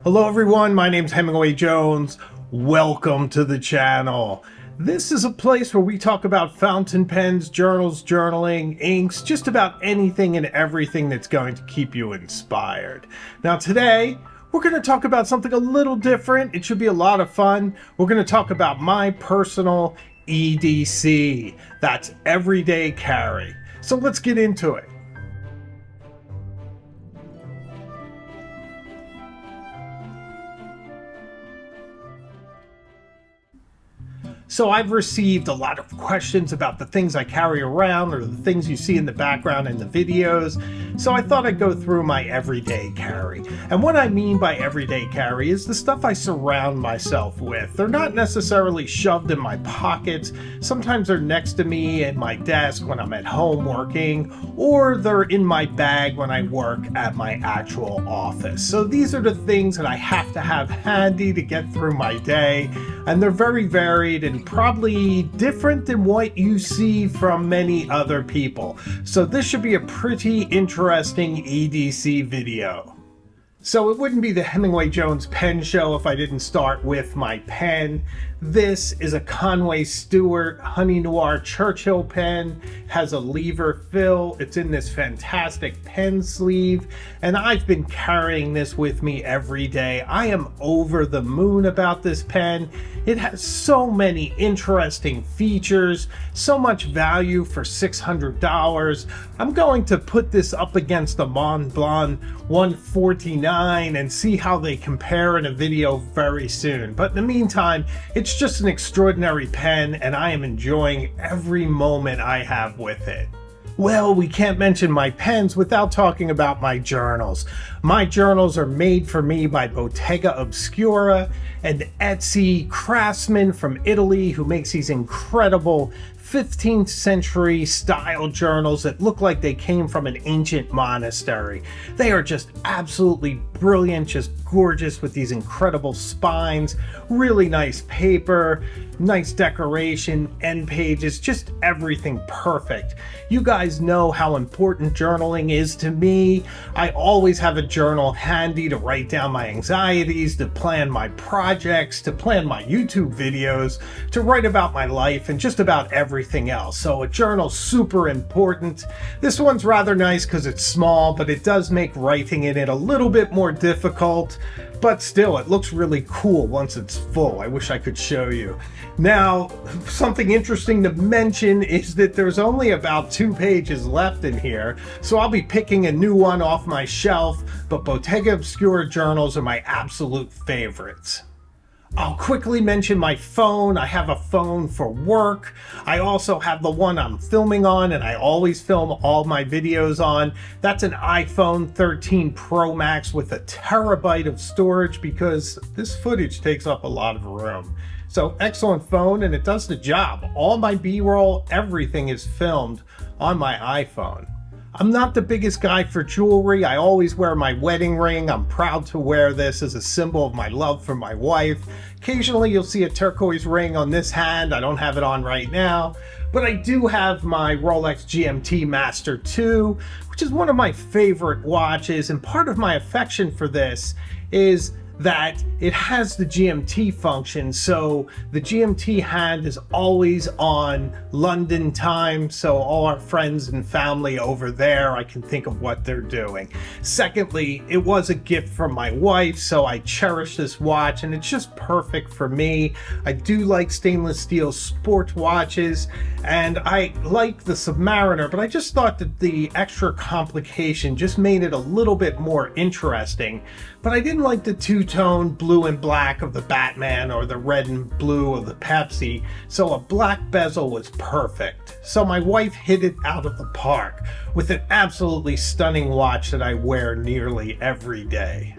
Hello everyone, my name's Hemingway Jones. Welcome to the channel. This is a place where we talk about fountain pens, journals, journaling, inks, just about anything and everything that's going to keep you inspired. Now today, we're going to talk about something a little different. It should be a lot of fun. We're going to talk about my personal EDC. That's everyday carry. So let's get into it. So I've received a lot of questions about the things I carry around or the things you see in the background in the videos. So I thought I'd go through my everyday carry. And what I mean by everyday carry is the stuff I surround myself with. They're not necessarily shoved in my pockets. Sometimes they're next to me at my desk when I'm at home working, or they're in my bag when I work at my actual office. So these are the things that I have to have handy to get through my day. And they're very varied and probably different than what you see from many other people. So this should be a pretty interesting EDC video. So it wouldn't be the Hemingway Jones pen show if I didn't start with my pen. This is a Conway Stewart Honey Noir Churchill pen. Has a lever fill. It's in this fantastic pen sleeve, and I've been carrying this with me every day. I am over the moon about this pen. It has so many interesting features, so much value for $600. I'm going to put this up against the Mont Blanc 149 and see how they compare in a video very soon. But in the meantime, it's just an extraordinary pen, and I am enjoying every moment I have with it. Well, we can't mention my pens without talking about my journals. My journals are made for me by Bottega Obscura, an Etsy craftsman from Italy who makes these incredible 15th century style journals that look like they came from an ancient monastery. They are just absolutely brilliant, just gorgeous with these incredible spines, really nice paper, nice decoration, end pages, just everything perfect. You guys know how important journaling is to me. I always have a journal handy to write down my anxieties, to plan my projects, to plan my YouTube videos, to write about my life, and just about everything else. So a journal's super important. This one's rather nice because it's small, but it does make writing in it a little bit more difficult. But still, it looks really cool once it's full. I wish I could show you. Now, something interesting to mention is that there's only about 2 pages left in here, so I'll be picking a new one off my shelf, but Bottega Obscura journals are my absolute favorites. I'll quickly mention my phone. I have a phone for work. I also have the one I'm filming on, and I always film all my videos on. That's an iPhone 13 Pro Max with a terabyte of storage because this footage takes up a lot of room. So excellent phone, and it does the job. All my B-roll, everything is filmed on my iPhone. I'm not the biggest guy for jewelry. I always wear my wedding ring. I'm proud to wear this as a symbol of my love for my wife. Occasionally you'll see a turquoise ring on this hand. I don't have it on right now, but I do have my Rolex GMT Master 2, which is one of my favorite watches, and part of my affection for this is that it has the GMT function. So the GMT hand is always on London time, so all our friends and family over there, I can think of what they're doing. Secondly, it was a gift from my wife, so I cherish this watch, and it's just perfect for me. I do like stainless steel sport watches, and I like the Submariner, but I just thought that the extra complication just made it a little bit more interesting. But I didn't like the two-tone blue and black of the Batman or the red and blue of the Pepsi, so a black bezel was perfect. So my wife hit it out of the park with an absolutely stunning watch that I wear nearly every day.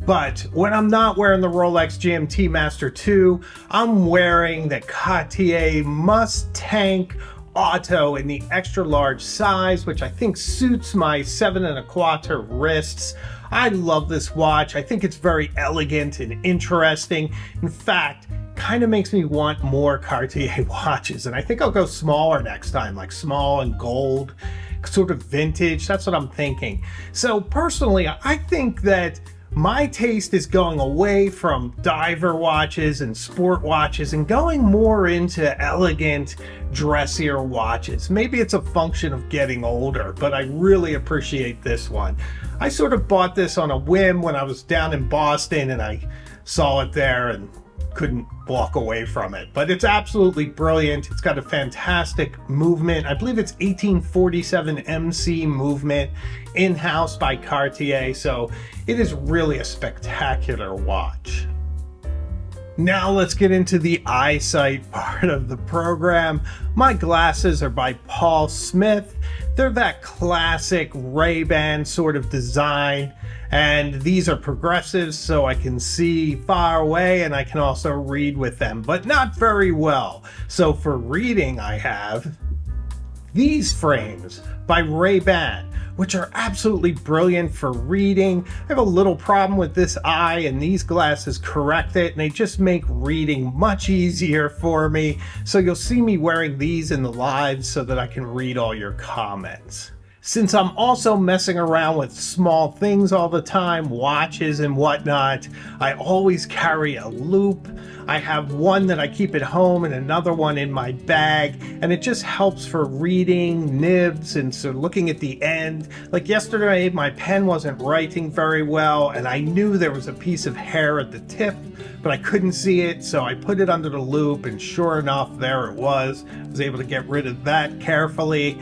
But when I'm not wearing the Rolex GMT Master 2, I'm wearing the Cartier Must-Tank Auto in the extra large size, which I think suits my 7 1/4 wrists. I love this watch. I think it's very elegant and interesting. In fact, kind of makes me want more Cartier watches, and I think I'll go smaller next time, like small and gold, sort of vintage. That's what I'm thinking. So personally, I think that My taste is going away from diver watches and sport watches and going more into elegant, dressier watches. Maybe it's a function of getting older, but I really appreciate this one. I sort of bought this on a whim when I was down in Boston and I saw it there and couldn't walk away from it. But it's absolutely brilliant. It's got a fantastic movement. I believe it's 1847 MC movement, in-house by Cartier. So it is really a spectacular watch. Now let's get into the eyesight part of the program. My glasses are by Paul Smith. They're that classic Ray-Ban sort of design. And these are progressives, so I can see far away and I can also read with them, but not very well. So for reading, I have these frames by Ray-Ban, which are absolutely brilliant for reading. I have a little problem with this eye, and these glasses correct it, and they just make reading much easier for me. So you'll see me wearing these in the live so that I can read all your comments. Since I'm also messing around with small things all the time, watches and whatnot, I always carry a loupe. I have one that I keep at home and another one in my bag, and it just helps for reading nibs and so looking at the end. Like yesterday, my pen wasn't writing very well, and I knew there was a piece of hair at the tip, but I couldn't see it, so I put it under the loupe, and sure enough, there it was. I was able to get rid of that carefully.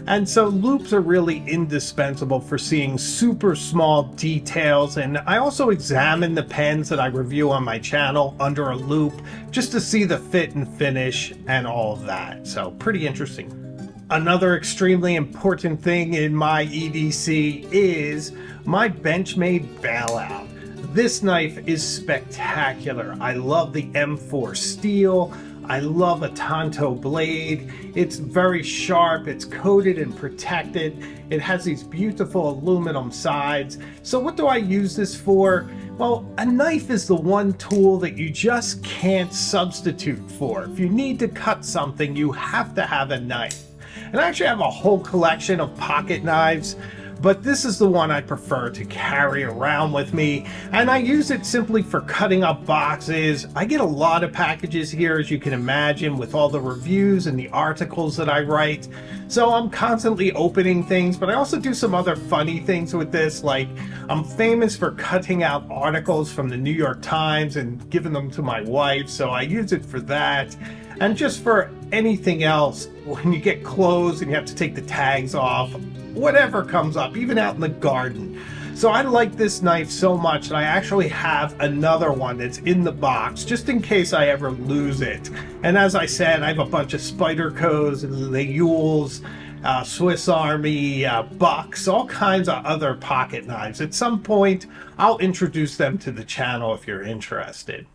And so loupes are really indispensable for seeing super small details, and I also examine the pens that I review on my channel under a loupe just to see the fit and finish and all of that. So pretty interesting. Another extremely important thing in my EDC is my Benchmade bailout. This knife is spectacular. I love the M4 steel. I love a Tanto blade. It's very sharp, it's coated and protected. It has these beautiful aluminum sides. So what do I use this for? Well, a knife is the one tool that you just can't substitute for. If you need to cut something, you have to have a knife. And I actually have a whole collection of pocket knives, but this is the one I prefer to carry around with me, and I use it simply for cutting up boxes. I get a lot of packages here, as you can imagine, with all the reviews and the articles that I write. So I'm constantly opening things, but I also do some other funny things with this. Like, I'm famous for cutting out articles from the New York Times and giving them to my wife, so I use it for that. And just for anything else, when you get clothes and you have to take the tags off, whatever comes up, even out in the garden. So I like this knife so much that I actually have another one that's in the box just in case I ever lose it. And as I said, I have a bunch of Spydercos, Lejules, Swiss Army, Bucks, all kinds of other pocket knives. At some point, I'll introduce them to the channel if you're interested.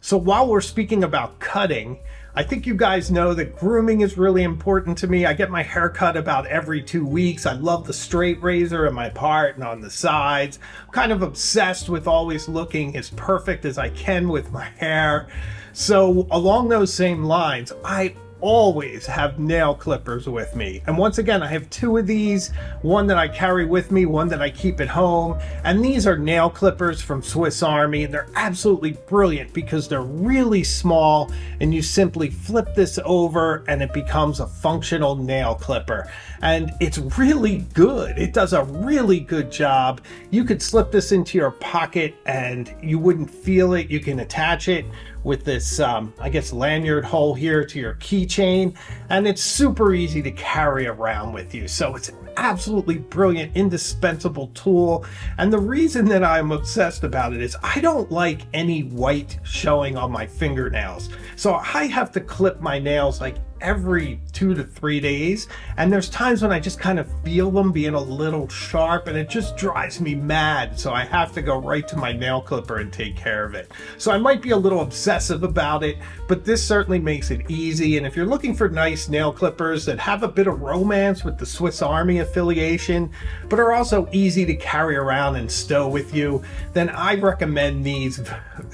So while we're speaking about cutting, I think you guys know that grooming is really important to me. I get my hair cut about every 2 weeks. I love the straight razor in my part and on the sides. I'm kind of obsessed with always looking as perfect as I can with my hair. So along those same lines, I always have nail clippers with me. And once again, I have two of these, one that I carry with me, one that I keep at home. And these are nail clippers from Swiss Army, and they're absolutely brilliant because they're really small, and you simply flip this over and it becomes a functional nail clipper. And it's really good. It does a really good job. You could slip this into your pocket and you wouldn't feel it. You can attach it with this, I guess, lanyard hole here to your keychain, and it's super easy to carry around with you. So it's an absolutely brilliant, indispensable tool. And the reason that I'm obsessed about it is I don't like any white showing on my fingernails. So I have to clip my nails like every 2 to 3 days, and there's times when I just kind of feel them being a little sharp, and it just drives me mad. So I have to go right to my nail clipper and take care of it. So I might be a little obsessive about it, but this certainly makes it easy. And if you're looking for nice nail clippers that have a bit of romance with the Swiss Army affiliation, but are also easy to carry around and stow with you, then I recommend these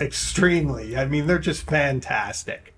extremely. I mean, they're just fantastic.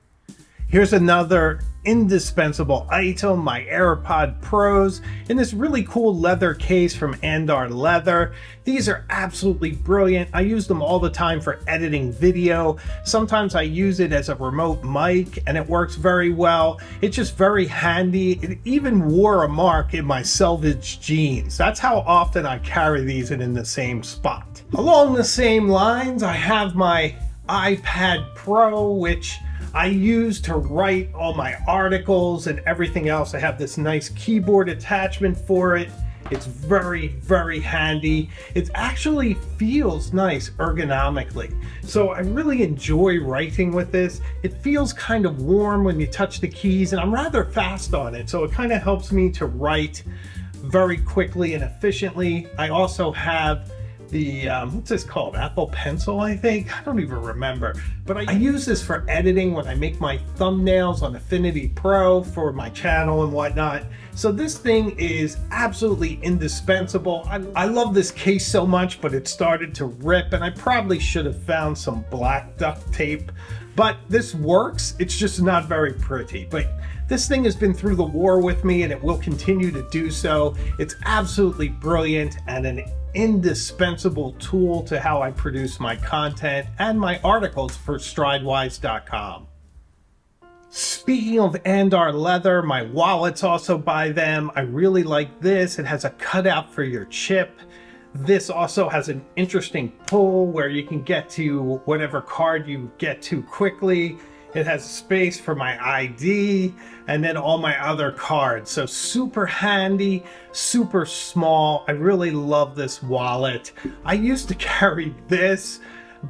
Here's another indispensable item, my AirPod Pros, in this really cool leather case from Andar Leather. These are absolutely brilliant. I use them all the time for editing video. Sometimes I use it as a remote mic and it works very well. It's just very handy. It even wore a mark in my selvage jeans. That's how often I carry these in the same spot. Along the same lines, I have my iPad Pro, which I use to write all my articles and everything else. I have this nice keyboard attachment for it. It's very, very handy. It actually feels nice ergonomically. So I really enjoy writing with this. It feels kind of warm when you touch the keys, and I'm rather fast on it. So it kind of helps me to write very quickly and efficiently. I also have the, what's this called? Apple Pencil, I think? I don't even remember. But I use this for editing when I make my thumbnails on Affinity Pro for my channel and whatnot. So this thing is absolutely indispensable. I love this case so much, but it started to rip, and I probably should have found some black duct tape. But this works. It's just not very pretty. But this thing has been through the war with me, and it will continue to do so. It's absolutely brilliant and an indispensable tool to how I produce my content and my articles for stridewise.com. Speaking of Andar Leather, my wallet's also by them. I really like this. It has a cutout for your chip. This also has an interesting pull where you can get to whatever card you get to quickly. It has space for my ID and then all my other cards. So super handy, super small. I really love this wallet. I used to carry this,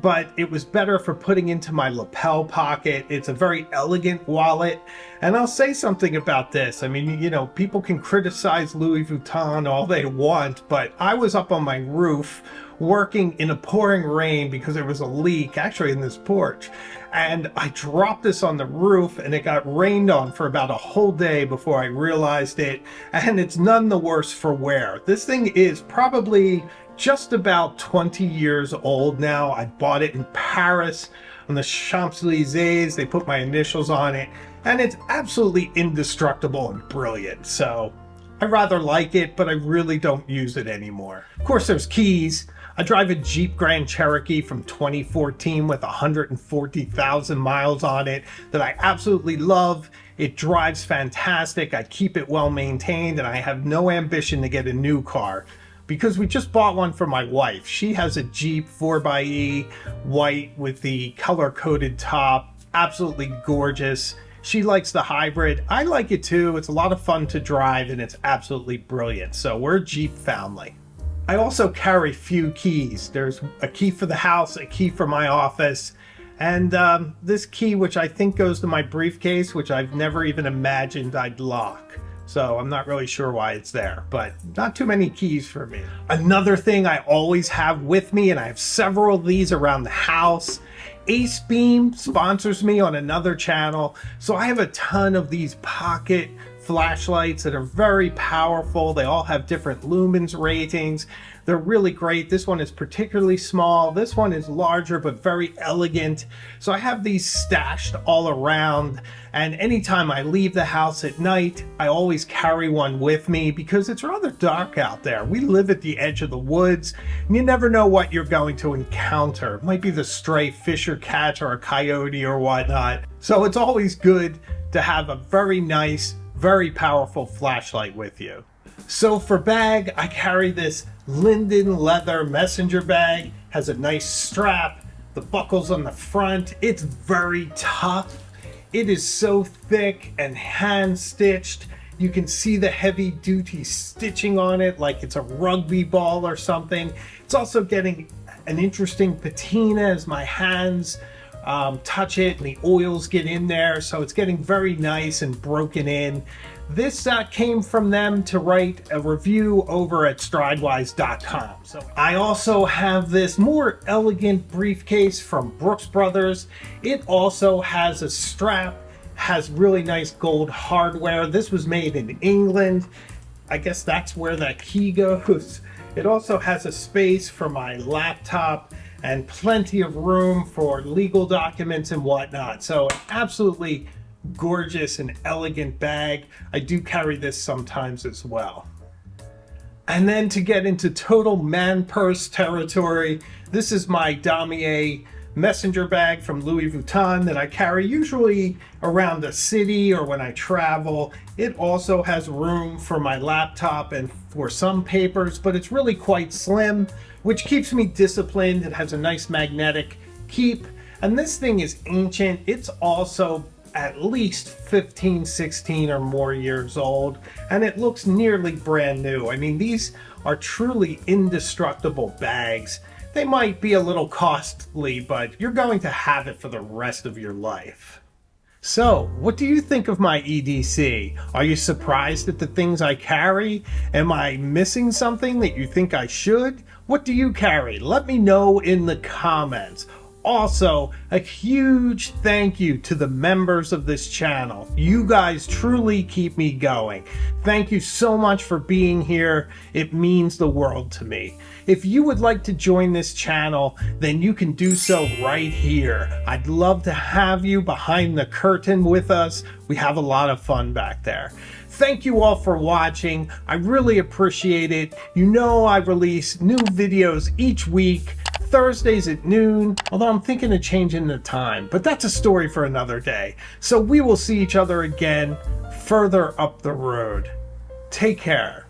but it was better for putting into my lapel pocket. It's a very elegant wallet. And I'll say something about this. I mean, you know, people can criticize Louis Vuitton all they want, but I was up on my roof working in a pouring rain because there was a leak actually in this porch. And I dropped this on the roof and it got rained on for about a whole day before I realized it. And it's none the worse for wear. This thing is probably just about 20 years old now. I bought it in Paris on the Champs-Elysees. They put my initials on it and it's absolutely indestructible and brilliant. So I rather like it, but I really don't use it anymore. Of course, there's keys. I drive a Jeep Grand Cherokee from 2014 with 140,000 miles on it that I absolutely love. It drives fantastic. I keep it well maintained, and I have no ambition to get a new car because we just bought one for my wife. She has a Jeep 4xe white with the color-coded top. Absolutely gorgeous. She likes the hybrid. I like it too. It's a lot of fun to drive, and it's absolutely brilliant. So we're a Jeep family. I also carry few keys. There's a key for the house, a key for my office, and this key, which I think goes to my briefcase, which I've never even imagined I'd lock. So I'm not really sure why it's there, but not too many keys for me. Another thing I always have with me, and I have several of these around the house, Ace Beam sponsors me on another channel. So I have a ton of these pocket flashlights that are very powerful. They all have different lumens ratings. They're really great. This one is particularly small. This one is larger but very elegant. So I have these stashed all around, and anytime I leave the house at night, I always carry one with me because it's rather dark out there. We live at the edge of the woods, and you never know what you're going to encounter. It might be the stray fish or cat or a coyote or whatnot. So it's always good to have a very nice, very powerful flashlight with you. So for bag, I carry this Linden leather messenger bag. Has a nice strap, the buckles on the front. It's very tough. It is so thick and hand stitched. You can see the heavy duty stitching on it like it's a rugby ball or something. It's also getting an interesting patina as my hands touch it and the oils get in there, so it's getting very nice and broken in. This came from them to write a review over at stridewise.com. So I also have this more elegant briefcase from Brooks Brothers. It also has a strap, has really nice gold hardware. This was made in England. I guess that's where that key goes. It also has a space for my laptop and plenty of room for legal documents and whatnot. So absolutely gorgeous and elegant bag. I do carry this sometimes as well. And then to get into total man purse territory, this is my Damier messenger bag from Louis Vuitton that I carry usually around the city or when I travel. It also has room for my laptop and for some papers, but it's really quite slim, which keeps me disciplined. It has a nice magnetic keep, and this thing is ancient. It's also at least 15, 16 or more years old, and it looks nearly brand new. I mean, these are truly indestructible bags. They might be a little costly, but you're going to have it for the rest of your life. So, what do you think of my EDC? Are you surprised at the things I carry? Am I missing something that you think I should? What do you carry? Let me know in the comments. Also, a huge thank you to the members of this channel. You guys truly keep me going. Thank you so much for being here. It means the world to me. If you would like to join this channel, then you can do so right here. I'd love to have you behind the curtain with us. We have a lot of fun back there. Thank you all for watching. I really appreciate it. You know I release new videos each week. Thursdays at noon, although I'm thinking of changing the time, but that's a story for another day. So we will see each other again further up the road. Take care.